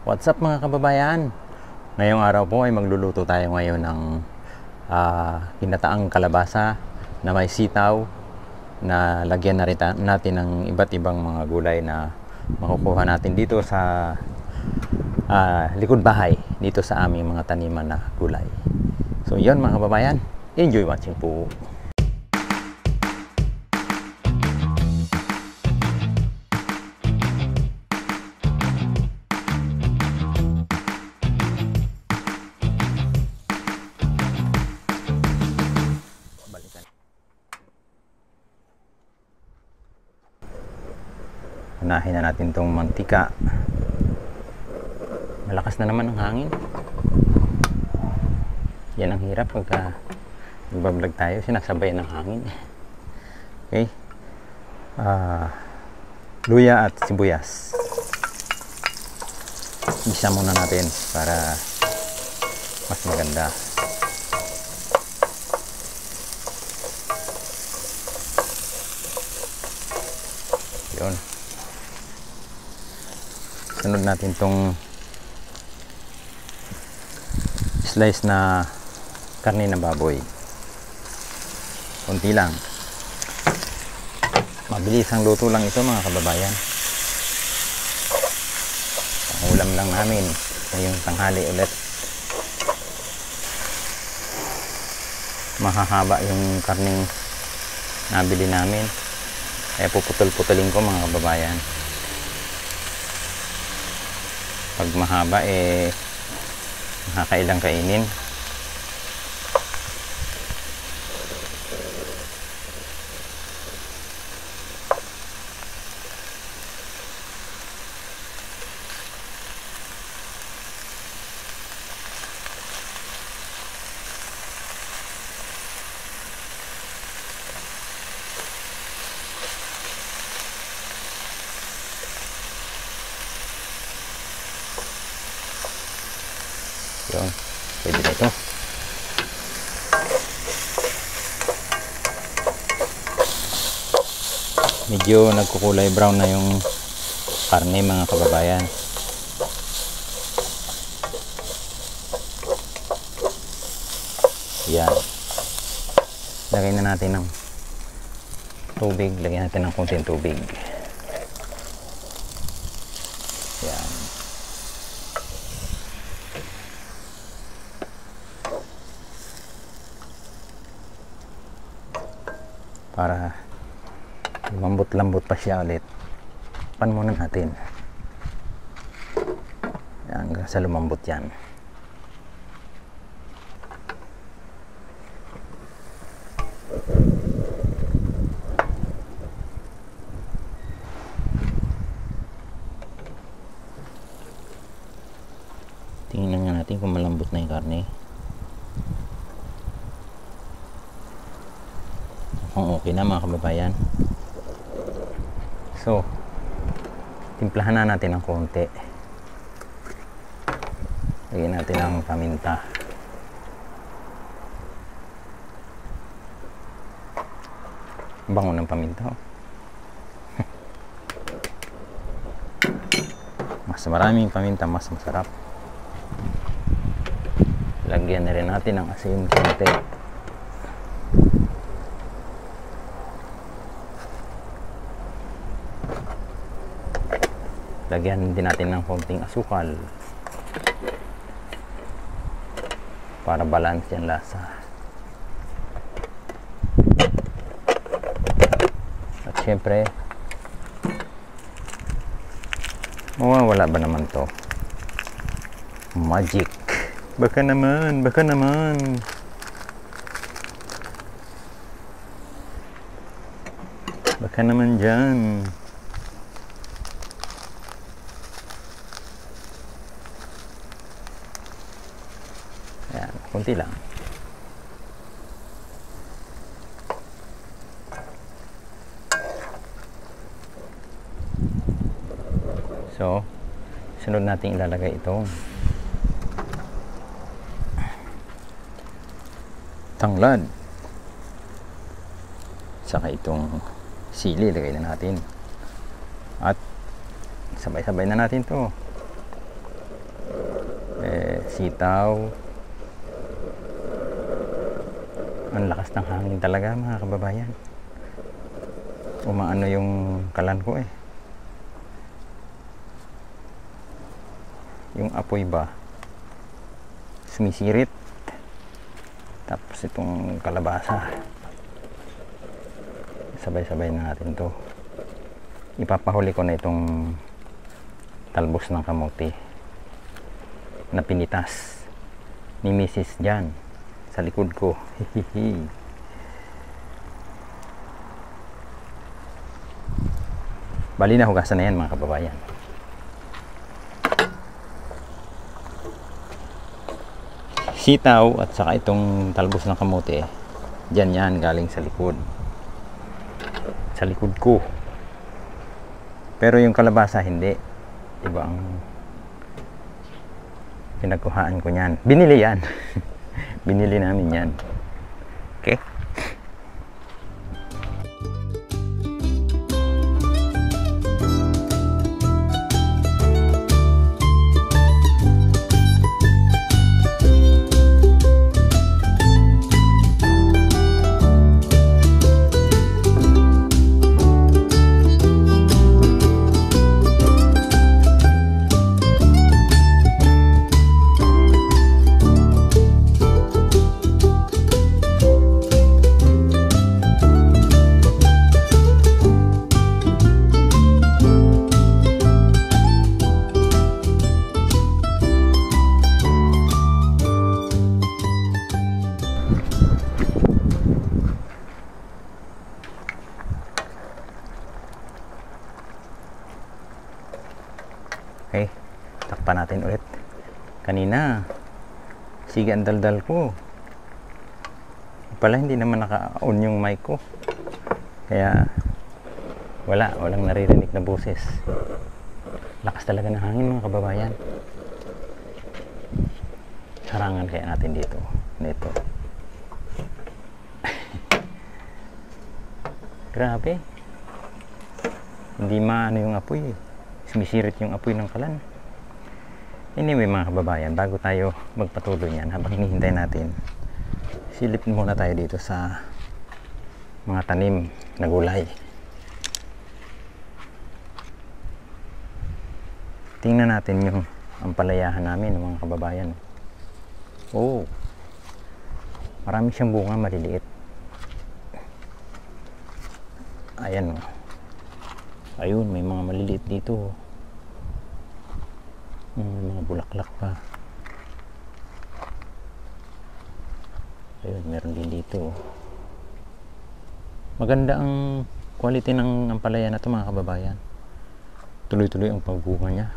What's up mga kababayan? Ngayong araw po ay magluluto tayo ngayon ng ginataang kalabasa na may sitaw na lagyan na rin natin ng iba't ibang mga gulay na makukuha natin dito sa likod bahay, dito sa aming mga taniman na gulay. So yun mga kababayan, enjoy watching po. Unahin na natin tong mantika. Malakas na naman ang hangin. Yan ang hirap pagka nagbablog tayo, sinasabay ng hangin. Okay. Luya at sibuyas. Isa muna natin para mas maganda. Yun. Sunod natin tong slice na karne ng baboy. Kunti lang. Mabilis ang luto lang ito mga kababayan. Ang ulam lang namin ngayong tanghali ulit. Mahahaba yung karneng nabili namin. Kaya puputol-putulin ko mga kababayan. Pag mahaba nakakailang kainin. Yun, pwede na ito. Medyo nagkukulay brown na yung karne mga kababayan. Yan. Lagay na natin ng tubig. Lagyan natin ng konting tubig. Yan. Para lumambot-lambot pa siya ulit. Pan muna natin. Yan, hanggang sa lumambot yan. Tingnan nga natin kung malambot na yung karne. Okay na mga kababayan. So timplahan na natin ng konti. Lagyan natin ang paminta. Bango ng paminta. Mas maraming paminta mas masarap. Lagyan na rin natin ng asin konti. Lagyan din natin ng konting asukal para balance yung lasa. At syempre, mawawala ba naman to? Magic. Baka naman, baka naman. Baka naman dyan. Ayan, kunti lang. So, sunod natin ilalagay itong tanglad. Saka itong sili, lagay na natin. At sabay-sabay na natin to. sitaw. Ang lakas ng hangin talaga mga kababayan. Umaano yung kalan ko eh. Yung apoy ba sumisirit. Tapos itong kalabasa, sabay-sabay na natin to. Ipapahuli ko na itong talbos ng kamote na pinitas ni Mrs. Jan sa likod ko. Bali na hugasan na yan mga kababayan. Sitaw at saka itong talbos ng kamote, dyan yan galing sa likod ko. Pero yung kalabasa hindi, iba ang pinagkuhaan ko niyan. Binili yan. Binili namin yan. Okay. Okay, takpan natin ulit. Kanina, sige ang daldal ko. Pala hindi naman naka-on yung mic ko. Kaya, walang naririnig na boses. Lakas talaga ng hangin mga kababayan. Sarangan kaya natin dito. Nito. Grabe. Hindi maano yung apoy eh. Sumisirit yung apoy ng kalan. Anyway mga kababayan, bago tayo magpatuloy yan, habang hinihintay natin, silipin muna tayo dito sa mga tanim na gulay. Tingnan natin yung ampalayahan namin mga kababayan. Oh, marami siyang bunga maliliit. Ayan oh. Ayun, may mga maliliit dito. May mga bulaklak pa. Ayun, meron din dito. Maganda ang quality ng ampalaya na ito mga kababayan. Tuloy-tuloy ang pagbunga niya.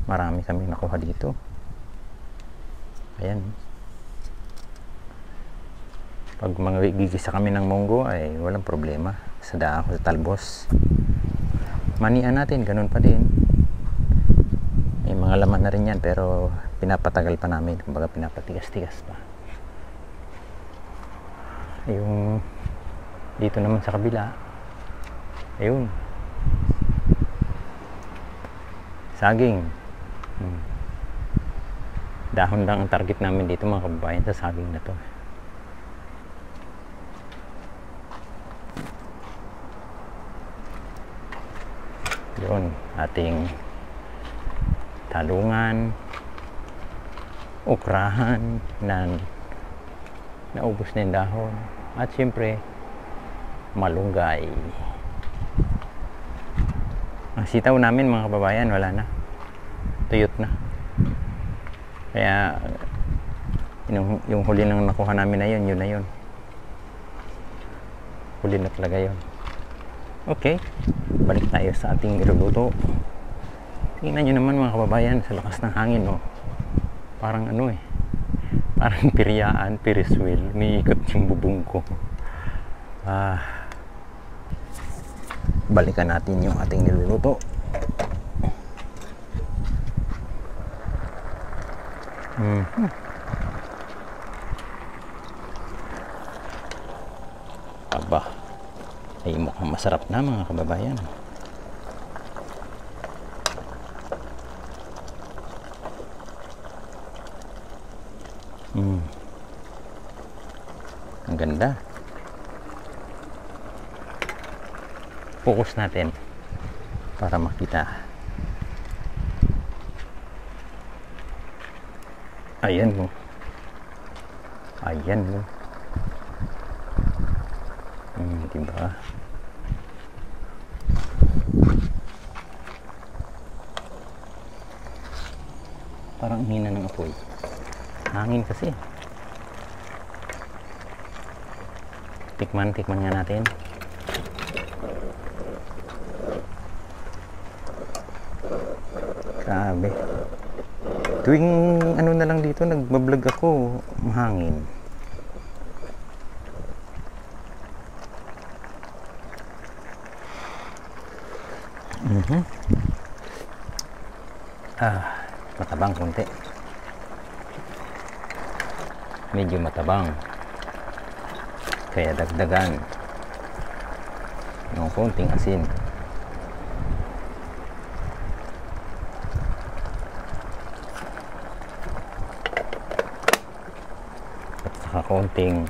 Marami kami nakuha dito. Ayan. Pag mga gigisa kami ng munggo ay walang problema. Sa daan sa talbos. Manian natin, ganun pa din. May mga laman na rin yan, pero pinapatagal pa namin. Kumbaga pinapatigas-tigas pa. Yung dito naman sa kabila, ayun, saging. Dahon lang ang target namin dito mga kababayan sa saging na to. Yun, ating talungan, okrahan na naubos na yung dahon, at siyempre malunggay. Ang sitaw namin mga kababayan wala na, tuyot na. Kaya yung huli nang nakuha namin na yun na yun, huli na talaga yun. Okay, balik tayo sa ating iluluto. Tingnan nyo naman mga kababayan, sa lakas ng hangin oh. Parang ano eh, parang piryaan, Ferris wheel, umiikot yung bubong ko. Balikan natin yung ating niluluto. Aba, ay mukhang masarap na mga kababayan. Ang ganda. Focus natin para makita. Ayan mo. Ayan mo. Diba? Parang hina ng apoy. Hangin kasi. Tikman nga natin. Grabe. Tuwing ano na lang dito, nagbablog ako, mahangin. Matabang konti. Medyo matabang. Kaya dagdagan ng konting asin. At saka konting,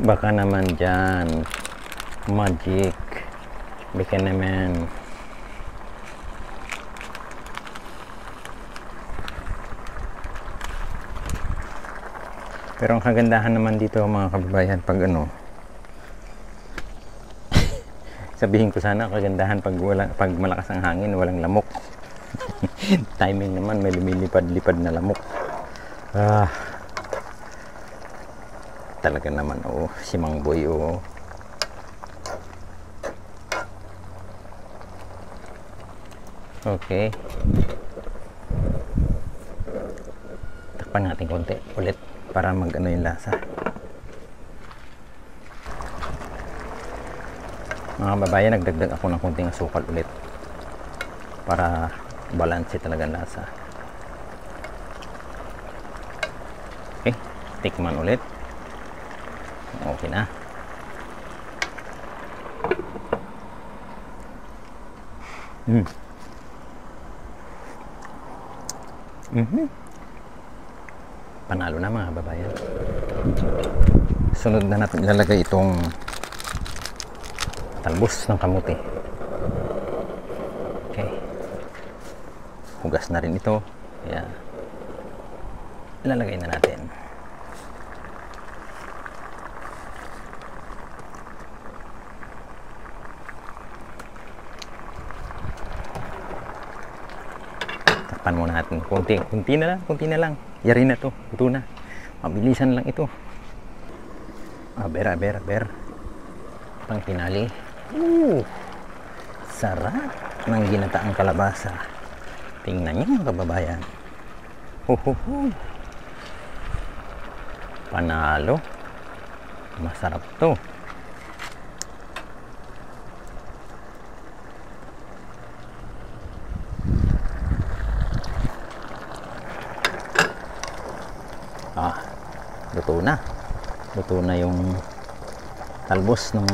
baka naman dyan, magic. Baka naman. Pero ang kagandahan naman dito mga kababayan, pag ano, sabihin ko sana kagandahan pag malakas ang hangin, walang lamok. Timing naman, may lumilipad-lipad na lamok. Talaga naman, si Mang Boy, Okay. Takpan natin konti ulit para mag-ano yung lasa. Mga kababayan, nagdagdag ako ng konting asukal ulit para balance talaga ang lasa. Okay, tikman ulit. Okay na. Panalo na mga kababayan. Sunod na natin ilalagay itong talbos ng kamuti. Okay. Hugas na rin ito. Kaya ilalagay na natin. Takpan muna natin. Kunti na lang. Yari na to. Ito na. Mabilisan lang ito. Aber. Pang pinali. Sarap ng ginataang kalabasa. Tingnan niyo mga kababayan. Panalo. Masarap to. Luto na yung talbos ng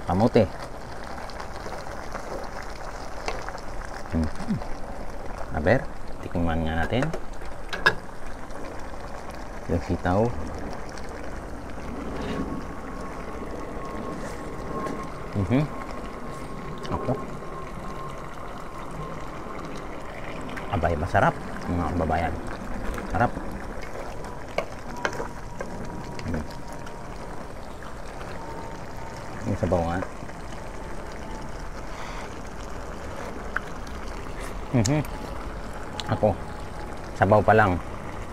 kamote. Aber, tikman nga natin yung sitaw. Ako. Abay, masarap mga kababayan. Sarap. Yung sabaw nga. Ako, sabaw pa lang,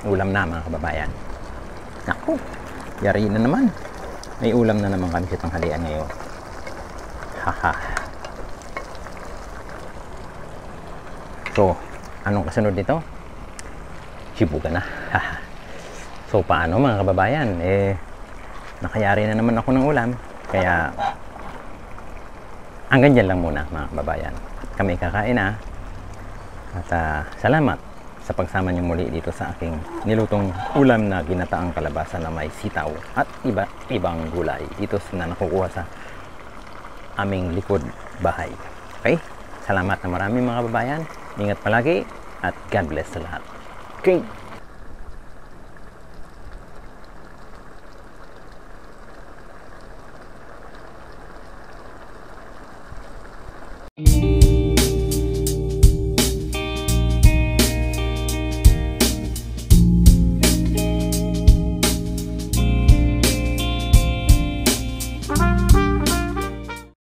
ulam na mga kababayan. Ako, yari na naman. May ulam na naman kami sa tanghalian ngayon. Haha. So, anong kasunod nito? Sibugan na. So, paano mga kababayan? Nakayari na naman ako ng ulam. Kaya, hanggang dyan lang muna mga kababayan. Kami kakain na. At salamat sa pagsama niyo muli dito sa aking nilutong ulam na ginataang kalabasa na may sitaw at ibang gulay dito na nakukuha sa aming likod bahay. Okay? Salamat na marami mga kababayan. Ingat palagi at God bless sa lahat. Okay? you.